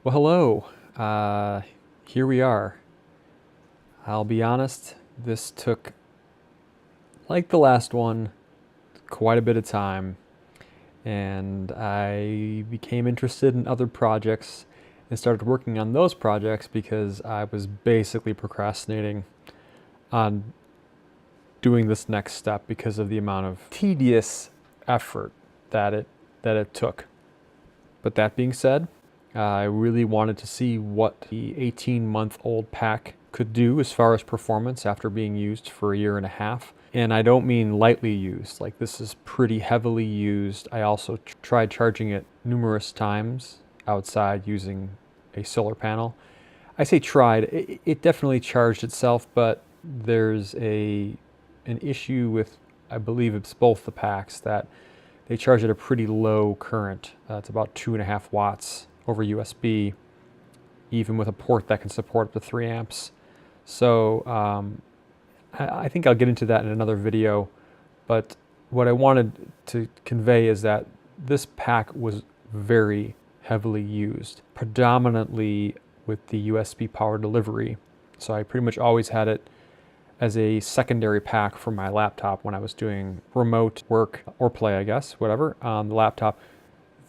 Well, hello. Here we are. I'll be honest, this took, like the last one, quite a bit of time, and I became interested in other projects and started working on those projects because I was basically procrastinating on doing this next step because of the amount of tedious effort that it took. But that being said, I really wanted to see what the 18-month-old pack could do as far as performance after being used for a year and a half. And I don't mean lightly used, like this is pretty heavily used. I also tried charging it numerous times outside using a solar panel. I say tried, it definitely charged itself, but there's an issue with, I believe it's both the packs, that they charge at a pretty low current. It's about 2.5 watts over USB, even with a port that can support up to 3 amps. So I think I'll get into that in another video, but what I wanted to convey is that this pack was very heavily used, predominantly with the USB power delivery. So I pretty much always had it as a secondary pack for my laptop when I was doing remote work or play, I guess, whatever, on the laptop.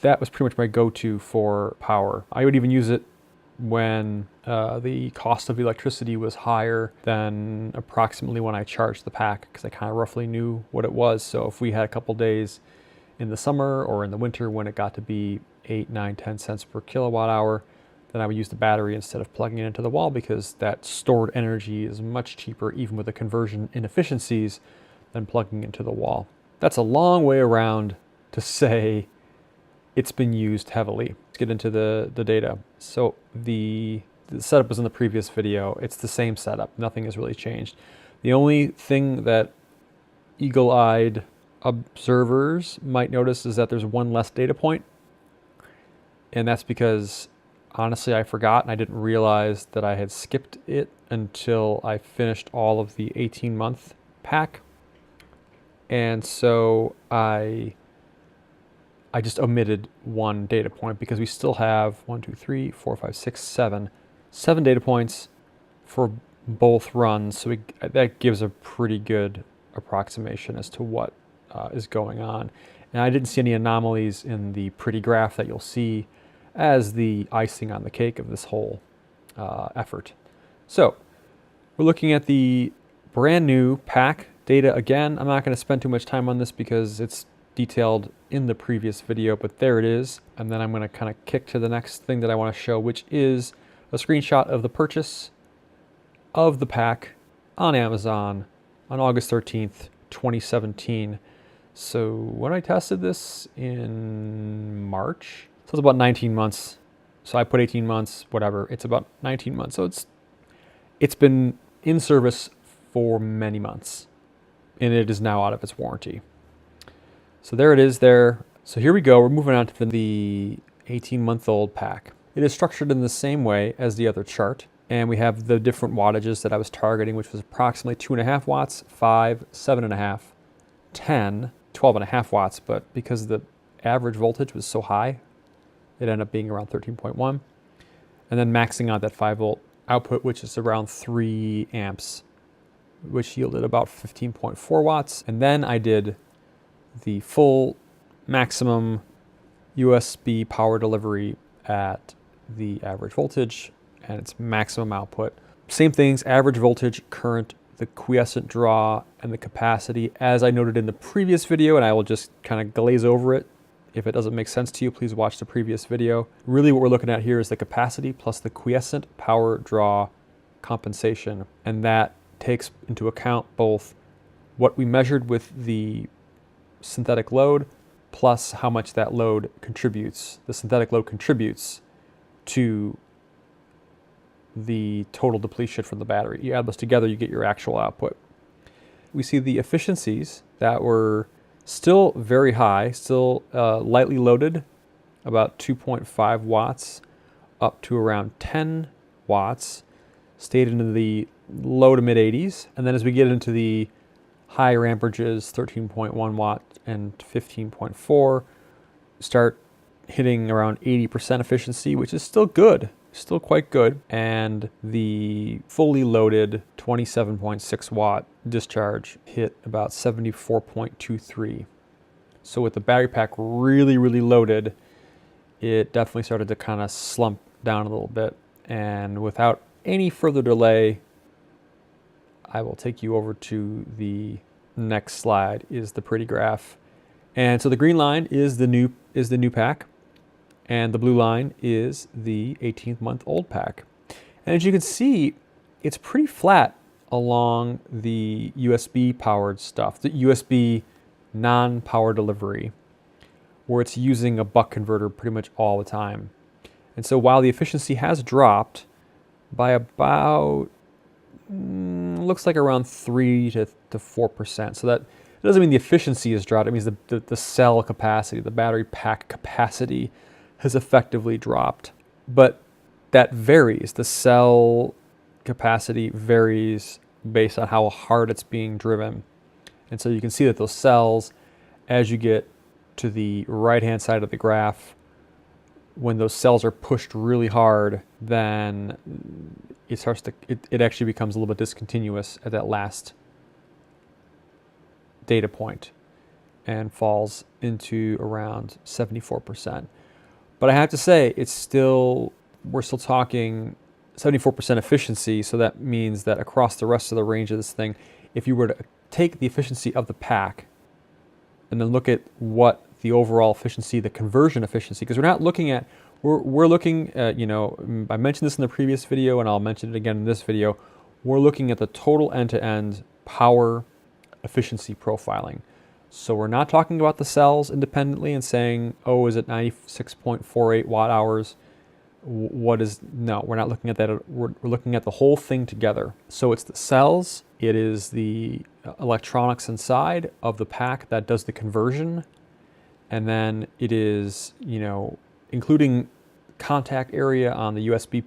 That was pretty much my go-to for power. I would even use it when the cost of electricity was higher than approximately when I charged the pack, because I kind of roughly knew what it was. So if we had a couple days in the summer or in the winter when it got to be 8, 9, 10 cents per kilowatt hour, then I would use the battery instead of plugging it into the wall, because that stored energy is much cheaper, even with the conversion inefficiencies, than plugging into the wall. That's a long way around to say it's been used heavily. Let's get into the data. So the setup was in the previous video. It's the same setup. Nothing has really changed. The only thing that eagle-eyed observers might notice is that there's one less data point. And that's because, honestly, I forgot and I didn't realize that I had skipped it until I finished all of the 18-month pack. And so I just omitted one data point because we still have 7 data points for both runs. So that gives a pretty good approximation as to what is going on. And I didn't see any anomalies in the pretty graph that you'll see as the icing on the cake of this whole effort. So we're looking at the brand new pack data again. I'm not going to spend too much time on this because it's detailed in the previous video, but there it is. And then I'm going to kind of kick to the next thing that I want to show, which is a screenshot of the purchase of the pack on Amazon on August 13th, 2017. So when I tested this in March, so it's about 19 months. So I put 18 months, whatever. It's about 19 months. So it's been in service for many months, and it is now out of its warranty. So there it is there. So here we go. We're moving on to the 18-month-old pack. It is structured in the same way as the other chart. And we have the different wattages that I was targeting, which was approximately 2.5 watts, 5, 7.5, 10, 12.5 watts. But because the average voltage was so high, it ended up being around 13.1. And then maxing out that 5 volt output, which is around 3 amps, which yielded about 15.4 watts. And then I did the full maximum USB power delivery at the average voltage and its maximum output. Same things, average voltage, current, the quiescent draw, and the capacity, as I noted in the previous video, and I will just kind of glaze over it. If it doesn't make sense to you, please watch the previous video. Really what we're looking at here is the capacity plus the quiescent power draw compensation, and that takes into account both what we measured with the synthetic load plus how much that load contributes. The synthetic load contributes to the total depletion from the battery. You add those together, you get your actual output. We see the efficiencies that were still very high, still lightly loaded, about 2.5 watts up to around 10 watts, stayed into the low to mid 80s. And then as we get into the higher amperages, 13.1 watt and 15.4, start hitting around 80% efficiency, which is still good, still quite good. And the fully loaded 27.6 watt discharge hit about 74.23. So with the battery pack really, really loaded, it definitely started to kind of slump down a little bit. And without any further delay, I will take you over to the next slide, is the pretty graph. And so the green line is the new pack, and the blue line is the 18-month-old pack. And as you can see, it's pretty flat along the USB powered stuff, the USB non-power delivery, where it's using a buck converter pretty much all the time. And so while the efficiency has dropped by about, looks like around 3 to 4%. So that doesn't mean the efficiency has dropped. It means the cell capacity, the battery pack capacity has effectively dropped. But that varies. The cell capacity varies based on how hard it's being driven. And so you can see that those cells, as you get to the right-hand side of the graph, when those cells are pushed really hard, then it starts to, it actually becomes a little bit discontinuous at that last data point and falls into around 74%. But I have to say, we're still talking 74% efficiency, so that means that across the rest of the range of this thing, if you were to take the efficiency of the pack and then look at what the overall efficiency, the conversion efficiency, because we're looking at, you know, I mentioned this in the previous video and I'll mention it again in this video, we're looking at the total end-to-end power efficiency profiling. So we're not talking about the cells independently and saying, oh, is it 96.48 watt hours? No, we're not looking at that. We're looking at the whole thing together. So it's the cells, it is the electronics inside of the pack that does the conversion, and then it is, you know, including contact area on the USB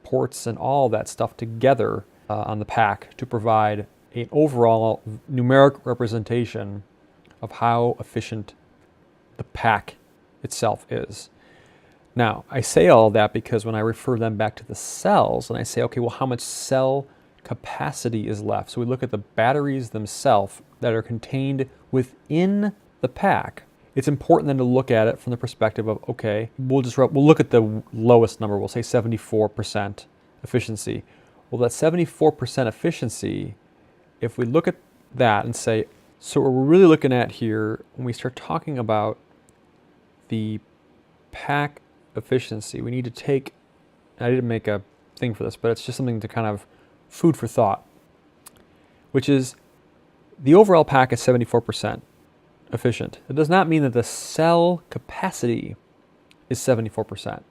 ports and all that stuff together on the pack to provide an overall numeric representation of how efficient the pack itself is. Now, I say all of that because when I refer them back to the cells and I say, okay, well, how much cell capacity is left? So we look at the batteries themselves that are contained within the pack. It's important then to look at it from the perspective of, okay, we'll look at the lowest number, we'll say 74% efficiency. Well, that 74% efficiency, if we look at that and say, so what we're really looking at here, when we start talking about the pack efficiency, we need to take, I didn't make a thing for this, but it's just something to kind of food for thought, which is the overall pack is 74% efficient. It does not mean that the cell capacity is 74%.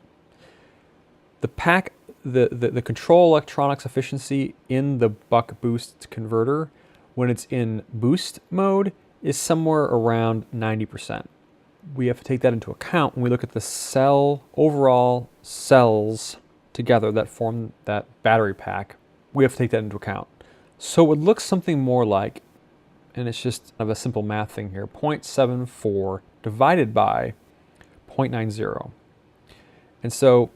The pack, the control electronics efficiency in the buck boost converter, when it's in boost mode, is somewhere around 90%. We have to take that into account when we look at the overall cells together that form that battery pack. We have to take that into account. So it would look something more like, and it's just kind of a simple math thing here, 0.74 divided by 0.90. And so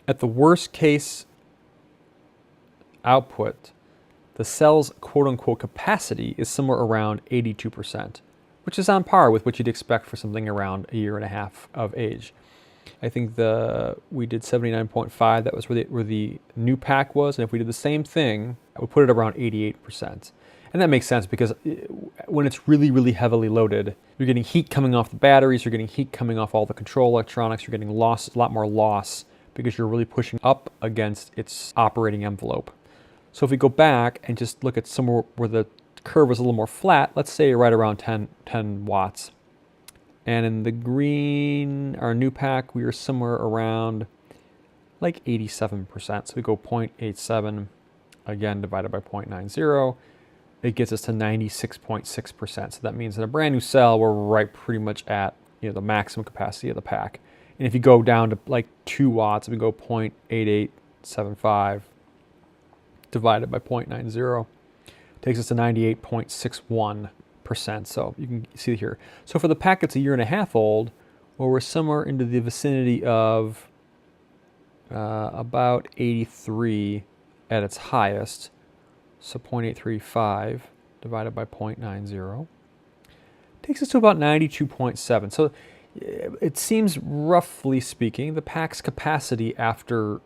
at the worst case output, the cell's quote-unquote capacity is somewhere around 82%, which is on par with what you'd expect for something around a year and a half of age. I think we did 79.5, that was where the new pack was, and if we did the same thing, I would put it around 88%. And that makes sense because when it's really, really heavily loaded, you're getting heat coming off the batteries, you're getting heat coming off all the control electronics, you're getting a lot more loss because you're really pushing up against its operating envelope. So if we go back and just look at somewhere where the curve was a little more flat, let's say right around 10 watts. And in the green, our new pack, we are somewhere around like 87%. So we go 0.87, again, divided by 0.90. It gets us to 96.6%. So that means in a brand new cell, we're right pretty much at, you know, the maximum capacity of the pack. And if you go down to like 2 watts, we go 0.8875 divided by 0.90, takes us to 98.61%. So you can see here. So for the pack that's a year and a half old, Well, we're somewhere into the vicinity of about 83 at its highest. So 0.835 divided by 0.90 takes us to about 92.7. So it seems, roughly speaking, the pack's capacity after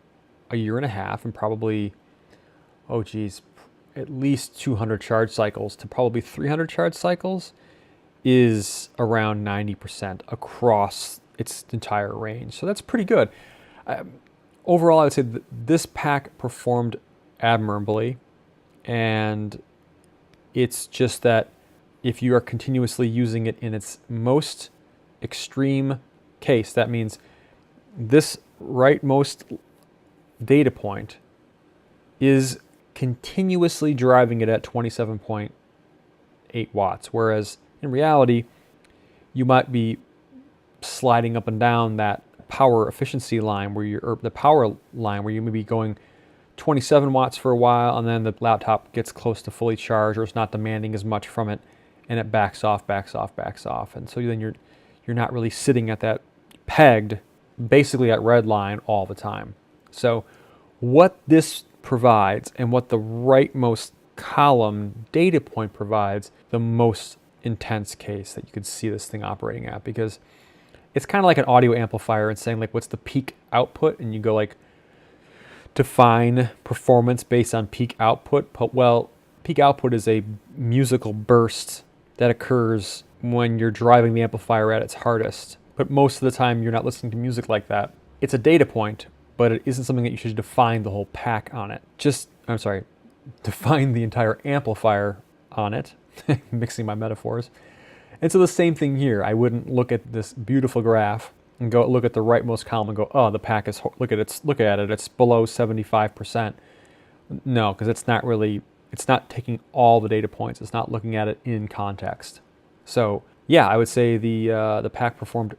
a year and a half and probably, oh geez, at least 200 charge cycles to probably 300 charge cycles is around 90% across its entire range. So that's pretty good. Overall, I would say that this pack performed admirably, and it's just that if you are continuously using it in its most extreme case, that means this rightmost data point is continuously driving it at 27.8 watts, whereas in reality, you might be sliding up and down that power efficiency line or the power line where you may be going 27 watts for a while, and then the laptop gets close to fully charged, or it's not demanding as much from it, and it backs off, and so then you're not really sitting at that pegged, basically at red line all the time. So what this provides and what the rightmost column data point provides, the most intense case that you could see this thing operating at, because it's kind of like an audio amplifier and saying like, what's the peak output? And you go like, define performance based on peak output. Well, peak output is a musical burst that occurs when you're driving the amplifier at its hardest. But most of the time you're not listening to music like that. It's a data point, but it isn't something that you should define the whole pack on it. Define the entire amplifier on it. Mixing my metaphors. And so the same thing here. I wouldn't look at this beautiful graph and go look at the rightmost column and go, oh, the pack is, look at it, it's below 75%. No, because it's not taking all the data points. It's not looking at it in context. So yeah, I would say the pack performed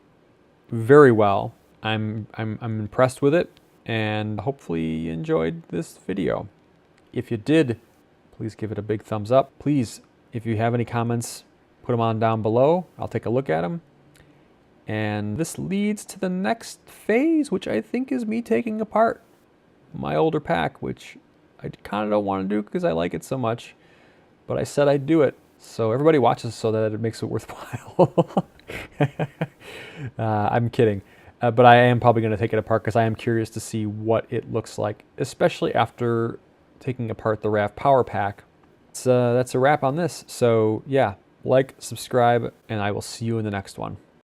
very well. I'm impressed with it, and hopefully you enjoyed this video. If you did, please give it a big thumbs up. Please, if you have any comments, put them on down below. I'll take a look at them. And this leads to the next phase, which I think is me taking apart my older pack, which I kind of don't want to do because I like it so much, but I said I'd do it. So everybody watches so that it makes it worthwhile. I'm kidding. But I am probably going to take it apart because I am curious to see what it looks like, especially after taking apart the RAV Power Pack. That's a wrap on this. So yeah, like, subscribe, and I will see you in the next one.